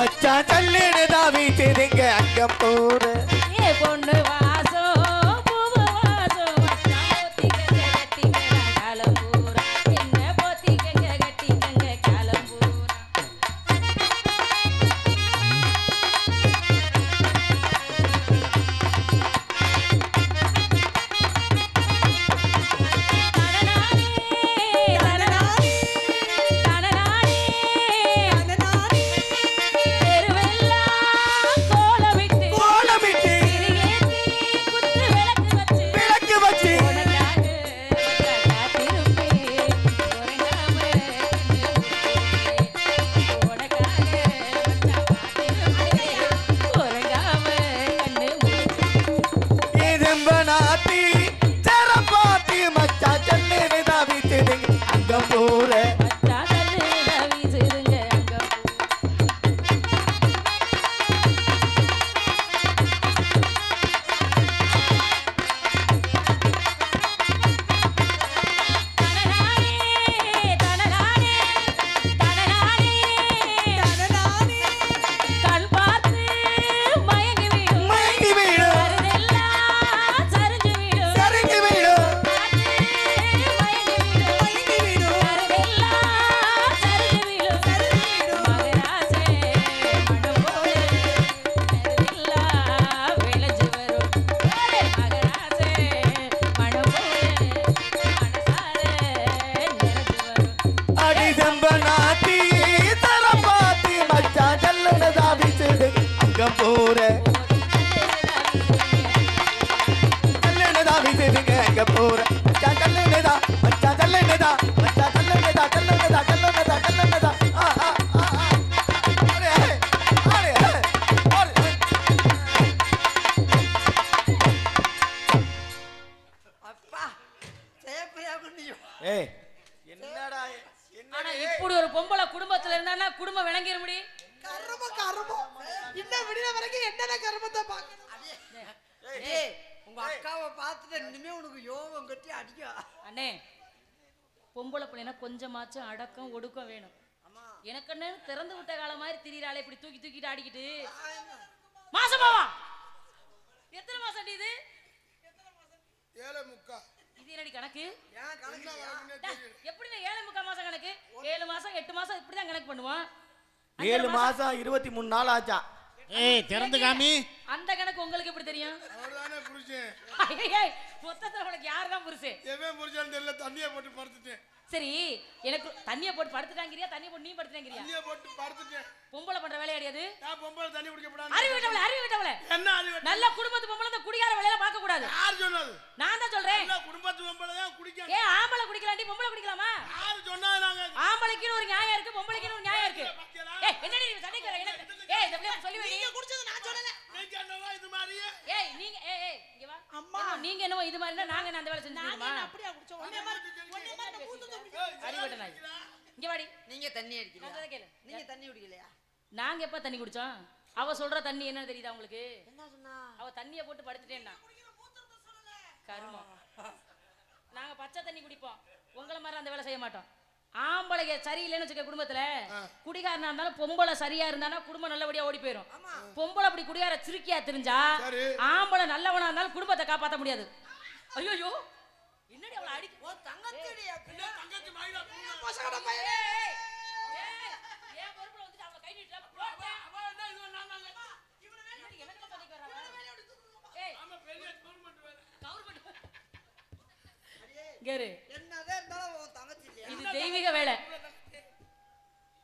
மச்சான் சல்லுன்னு தான் வீசுதுங்க அங்கம் போற ஏ பொண்ணு வாசம் பூவு வாசம் மச்சான் போத்திக்கங்க கட்டிக்கங்க காலம்பூரா என்ன போத்திக்கங்க கட்டிக்கங்க காலம்பூரா இப்படி ஒரு பொம்பளை குடும்பத்துல இருந்தா குடும்பம் விளங்கிட முடியும். இந்த விடிய வரைக்கும் என்னென்ன கர்மத்தை பாக்கணும். உங்க அக்காவை பார்த்துட்டு இனிமே உனக்கு யோகம் கட்டி அடிக்க. அண்ணே பொம்பளை பிள்ளைனா கொஞ்சமாச்சும் அடக்கம் ஒடுக்கம் வேணும். எனக்கு என்ன திறந்து விட்ட காலம் மாதிரி திரியறாளே இப்படி தூக்கி தூக்கிட்டு ஆடிக்கிட்டு. மாசமாவா எத்தனை மாசம் இது? 7.5. இது என்னடி கணக்கு? ஏன் கணக்கு எப்படி 7.5 மாசம் கணக்கு? 7 மாசம் 8 மாசம் இப்படிதான் கணக்கு பண்ணுவோம். 7 மாசம் 23 நாள் ஆச்சா. ஏய் திறந்து காமி. அந்த கணக்கு உங்களுக்கு எப்படி தெரியும்? அவர்தானே புருஷன். ஏய் மொத்தத்துல உனக்கு யார் தான் புருஷன்? எவன் புருஷன் தெரியல, தண்ணியை போட்டு படுத்துட்டேன். சரி எனக்கு தண்ணியை போட்டு படுத்துட்டாங்கறியா தண்ணியை போட்டு நீ படுத்துட்டாங்கறியா? தண்ணியை போட்டு படுத்துட்டேன். பொம்பளை பண்ற வேலை அடியாது. நான் பொம்பளை தண்ணி குடிக்க கூடாது. அறிவு விட்டவளே. என்ன அறிவு? நல்ல குடும்பத்து பொம்பளை அந்த குடிகார வேலைய பார்க்க கூடாது. யார் சொன்னது? நான் தான் சொல்றேன். நல்ல குடும்பத்து பொம்பளை தான் குடிக்க. ஏய் ஆம்பளை குடிக்கலாம்டி பொம்பளை குடிக்கலாமா? யார் சொன்னா? நாங்க ஆம்பளைக்கு ஒரு நியாயம் இருக்கு பொம்பளைக்கு ஒரு நியாயம் இருக்கு. ஏய் என்னடி நீ சண்டைக்கு வர? ஏய் இந்த பிள்ளை சொல்லி வை. நீங்க குடிச்சது நான் சொல்லல. நீங்க என்னவா இது மாதிரியே? ஏய் நீங்க இங்க வா. அம்மா நீங்க என்னவோ இது மாதிரினா நாங்க அந்த வேலை செஞ்சுருமா? நாங்க அப்படியே குடிச்சோம். ஒண்ணே மாதிரி அறிவட்ட நாய். இங்க வாடி. நீங்க தண்ணி அடிக்கலையா? நான் கேளு. நீங்க தண்ணி குடிக்கலையா? நாங்க எப்ப தண்ணி குடிச்சோம்? அவ சொல்ற தண்ணி என்னன்னு தெரியுதா உங்களுக்கு? என்ன சொன்னா? அவ தண்ணியை போட்டு படுத்துட்டேன்னா கருமம். நாங்க பச்சை தண்ணி குடிப்போம். உங்களை மாதிரி அந்த வேலை செய்ய மாட்டோம். ஆம்பளைங்க சரியில்லைன்னு வச்சுக்க குடும்பத்துல குடிகாரனா இருந்தாலும் பொம்பளை சரியா இருந்தானா குடும்பம் நல்லபடியா ஓடி போயிடும். பொம்பளை அப்படி குடிகார சிரிக்கியா தெரிஞ்சா ஆம்பளை நல்லவனா இருந்தாலும் குடும்பத்தை காப்பாற்ற முடியாது. ஐயோ என்னடி அவளை அடி தங்கச்சி மாயிலா பசங்கட பையன். ஏய் பொறுப்புல வந்து அவளை கை நீட்டா அவ என்ன இது நானாங்க இவன வேலை எனக்கு தண்ணி வராவா? ஏய் ஆமா பெரிய கவர்மெண்ட் கேரு என்னதே இருந்தாலும் உன் தங்கச்சி இல்லையா? இது தெய்வீக வேலை.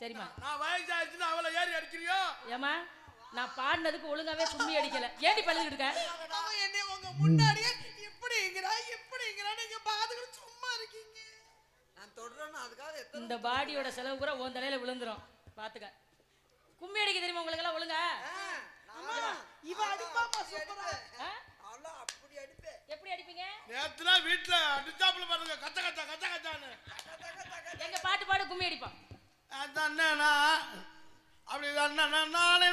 சரிமா நான் வயசாச்சுனா அவளை ஏறி அடிக்கிறியோ? ஏமா நான் பாடினதுக்கு ஒழுங்காவே கும்மி அடிக்கல. ஏடி பழுதுட்டு இருக்க? அவன் என்ன உங்க முன்னாடியே இப்படிங்கறா நீங்க பாத்துக்கிட்டு சும்மா இருக்கீங்க. நான் தொடறேன்னா அதுக்காக இந்த பாடியோட செலவு கூட உன் தலையில விழுந்துரும். பாத்துக்க. கும்மி அடிக்க தெரியுமா உங்களுக்கு எல்லாம் ஒழுங்கா? இவ அடிப்பாமா சூப்பரா. அல அப்படி அடிப்பே. எப்படி அடிப்பீங்க? நேத்துனா வீட்ல அடிச்சாப்ல பாருங்க கத்த கத்தான்னு. எங்க பாட்டு பாடு கும்மி அடிப்பான். அண்ணா அப்படி அண்ணா நானே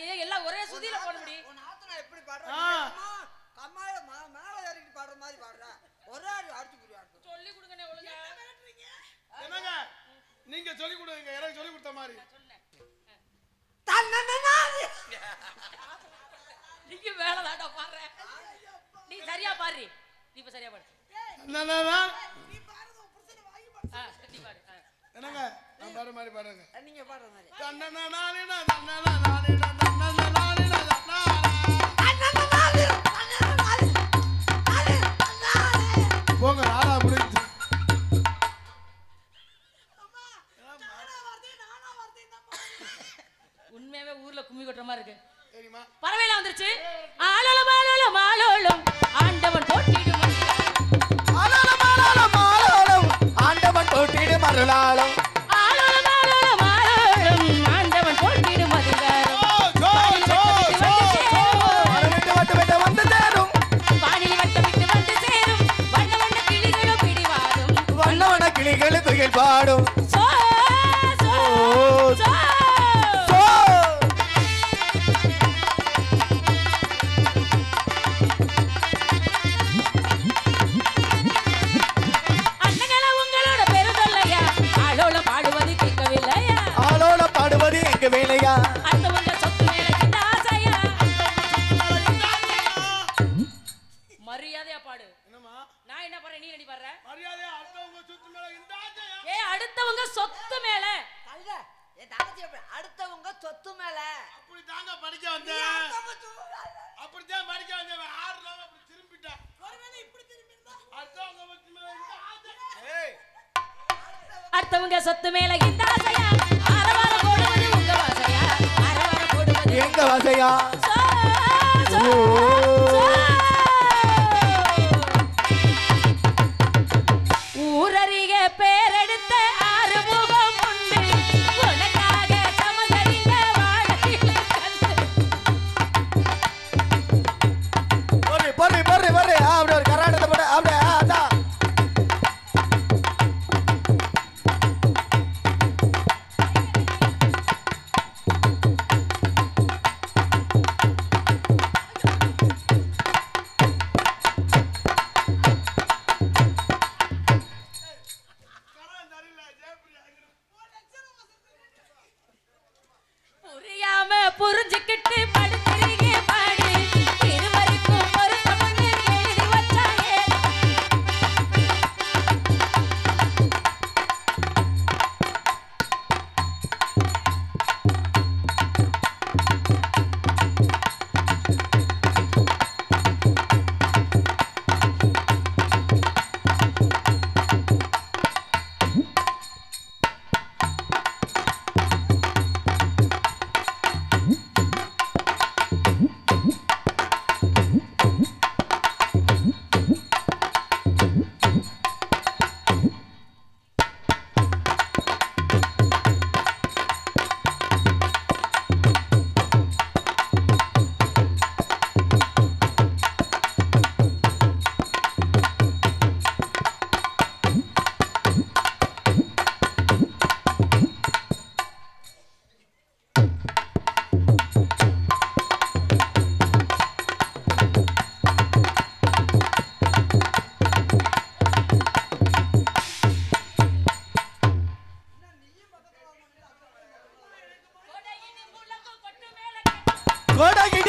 ஐயே எல்லாம் ஒரே சுதியில போட முடி. உன் ஆத்தனா எப்படி பாடுற? கம்மாயில மேல ஏறிட்டு பாடுற மாதிரி பாடுற. ஒரே அடி அடிச்சு புடியா. சொல்லி கொடுங்கனே ஒழுங்கா. என்னங்க நீங்க சொல்லி கொடுங்க, எனக்கு சொல்லி கொடுத்த மாதிரி. தன்னன்னாதி. நீங்க வேலை தாண்டா பாடுற. நீ சரியா பாடுறி. நீ இப்ப சரியா பாடு. என்னன்னா நீ பாடுறது உன் புருஷனை வாங்கி பாடு. நீ பாடு. என்னங்க நான் பாடுற மாதிரி பாடுங்க. நீங்க பாடுற மாதிரி. தன்னன்னானினா தன்னன்னானினா தன்னன்னானினா தன்னன்னாதி. தன்னன்னாதி. தன்னன்னாதி. போங்க நாளா முடிஞ்சு. அம்மா நானா வார்த்தை நம்ம. உண்மையாவே ஊர்ல கும்மி கொட்டுற மாதிரி இருக்கு. சரிமா பறவைலாம் வந்துருச்சு. ஆலோலம் ஆலோலம் ஆலோலம் ஆண்டவன் போட்டிடும் ஆலோலம் ஆலோலம் ஆலோலம் ஆண்டவன் போட்டிடும் அருளாலும் ஆலோலம் ஆலோலம் ஆலோலம் ஆண்டவன் போட்டிடும் அதிகாரம். வட்டு விட்டு வந்து சேரும் வானில் வட்டமிட்டு வந்து சேரும் வண்ண வண்ண கிளிகளும் பிடிவாடும். வண்ண வண்ண கிளிகள் துயில் பாடும் சோ சோ சோ சோ. அண்ணங்கள உங்களோட பெருதல்லையா ஆலோலம் பாடுவது கேட்கவில்லையா? ஆளோட பாடுவது எங்க வேலையா? அடுத்தவங்க சொத்து மேல இந்த ஆசையா? மரியாதையா பாடு. என்னம்மா நான் என்ன பாடுறேன், நீ என்ன பாடுற? மரியாதையா அடுத்தவங்க சுத்து மேல இந்த ஆசையா? அடுத்தவங்க சொத்து மேல கல்ல என் தங்கச்சி அடுத்தவங்க சொத்து மேல அப்படி தாங்க படிக்க வந்தேன். அப்படித்தான் படிக்க வந்தேன். 6 நாள் அப்படி திரும்பிட்டேன். ஒருவேளை இப்படி திரும்பி இருந்தா அடுத்தவங்க சுத்து மேல இந்த ஆசை. ஏய் அடுத்தவங்க சொத்து மேல இந்த ஆசையா? அரவார போடுவது உங்க வாசையா? அரவார போடுவது எங்க வாசையா? So, so, so. ஊரறிய பேரெடுத்த ஆறுமுகம் உண்டு உனக்காக சமதறிந்த வாழையில கண்டு. பொறு பொறு பொறு பொறு அப்படி ஒரு கராட்டத்தை போட அப்படியே அதான். கரம் சரியில்லை ஜெயப்பிரியா. புரியாம புரிஞ்சுக்கிட்டு படுத்துறீங்க பாடு இருவருக்கும் பொருத்தம்னு எழுதி வச்சாங்க. கொடையினி முழக்கம் கொட்டு மேல கொடகி